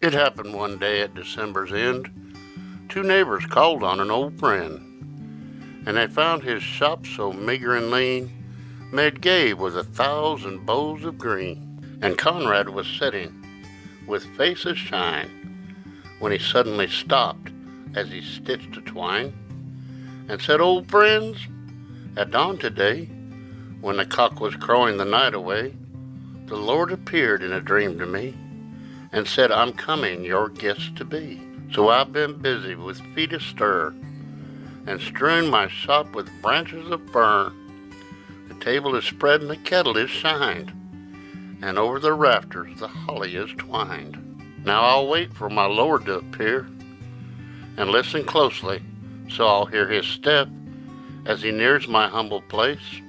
It happened one day at December's end. Two neighbors called on an old friend, and they found his shop so meager and lean, made gay with 1,000 bows of green. And Conrad was sitting, with face a shine, when he suddenly stopped as he stitched a twine, and said, "Old friends, at dawn today, when the cock was crowing the night away, the Lord appeared in a dream to me, and said, I'm coming your guest to be. So I've been busy with feet astir, and strewing my shop with branches of fern. The table is spread and the kettle is shined, and over the rafters the holly is twined. Now I'll wait for my Lord to appear, and listen closely, so I'll hear his step as he nears my humble place,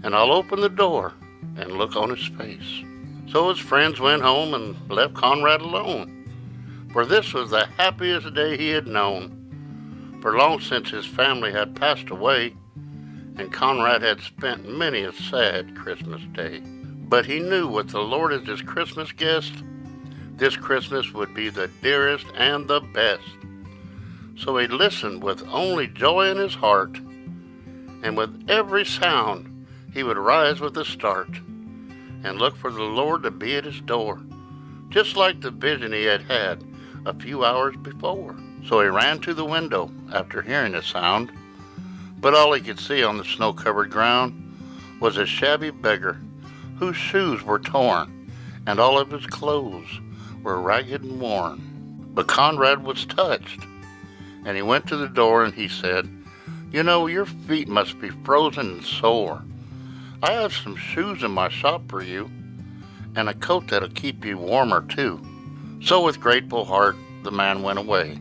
and I'll open the door and look on his face." So his friends went home and left Conrad alone, for this was the happiest day he had known. For long since his family had passed away, and Conrad had spent many a sad Christmas day. But he knew with the Lord as his Christmas guest, this Christmas would be the dearest and the best. So he listened with only joy in his heart, and with every sound he would rise with a start, and look for the Lord to be at his door, just like the vision he had had a few hours before. So he ran to the window after hearing the sound, but all he could see on the snow-covered ground was a shabby beggar whose shoes were torn, and all of his clothes were ragged and worn. But Conrad was touched, and he went to the door and he said, "You know, your feet must be frozen and sore. I have some shoes in my shop for you, and a coat that'll keep you warmer too." So with grateful heart the man went away.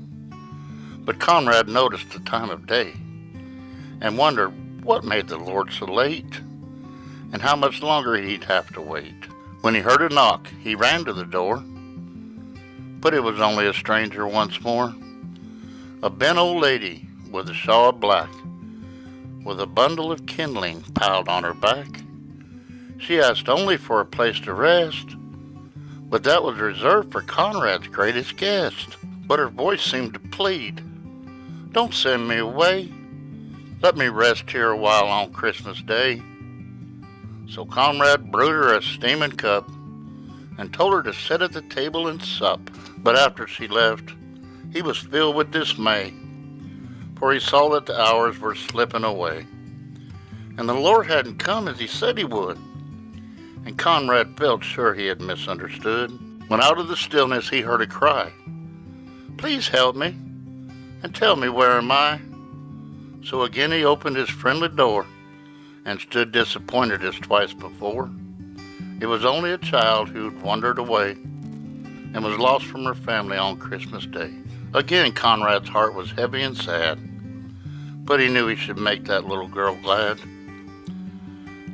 But Conrad noticed the time of day, and wondered what made the Lord so late, and how much longer he'd have to wait. When he heard a knock, he ran to the door, but it was only a stranger once more, a bent old lady with a shawl of black, with a bundle of kindling piled on her back. She asked only for a place to rest, but that was reserved for Conrad's greatest guest. But her voice seemed to plead, "Don't send me away. Let me rest here a while on Christmas Day." So Conrad brewed her a steaming cup, and told her to sit at the table and sup. But after she left, he was filled with dismay, for he saw that the hours were slipping away, and the Lord hadn't come as he said he would. And Conrad felt sure he had misunderstood, when out of the stillness he heard a cry, "Please help me, and tell me where am I?" So again he opened his friendly door, and stood disappointed as twice before. It was only a child who'd wandered away, and was lost from her family on Christmas Day. Again Conrad's heart was heavy and sad, but he knew he should make that little girl glad.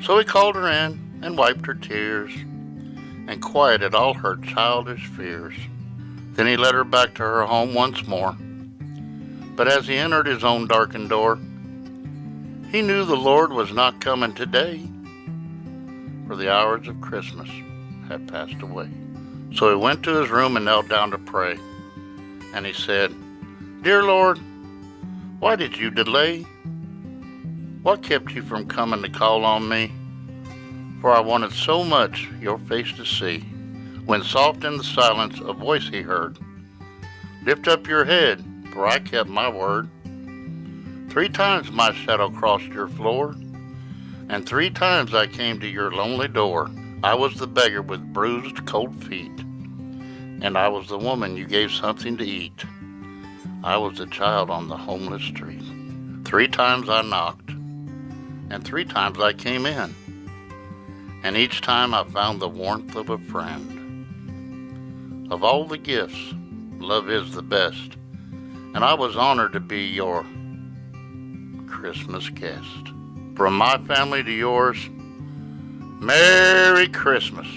So he called her in, and wiped her tears, and quieted all her childish fears. Then he led her back to her home once more. But as he entered his own darkened door, he knew the Lord was not coming today, for the hours of Christmas had passed away. So he went to his room and knelt down to pray, and he said, "Dear Lord, why did you delay? What kept you from coming to call on me? For I wanted so much your face to see." When soft in the silence a voice he heard, "Lift up your head, for I kept my word. 3 times my shadow crossed your floor, and 3 times I came to your lonely door. I was the beggar with bruised, cold feet, and I was the woman you gave something to eat. I was the child on the homeless street. 3 times I knocked, and 3 times I came in, and each time I found the warmth of a friend. Of all the gifts, love is the best, and I was honored to be your Christmas guest. From my family to yours, Merry Christmas.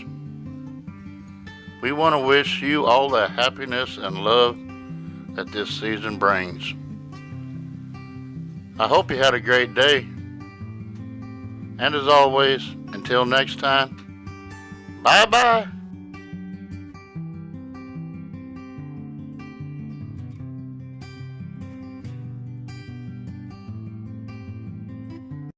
We want to wish you all the happiness and love that this season brings. I hope you had a great day. And as always, until next time, bye-bye.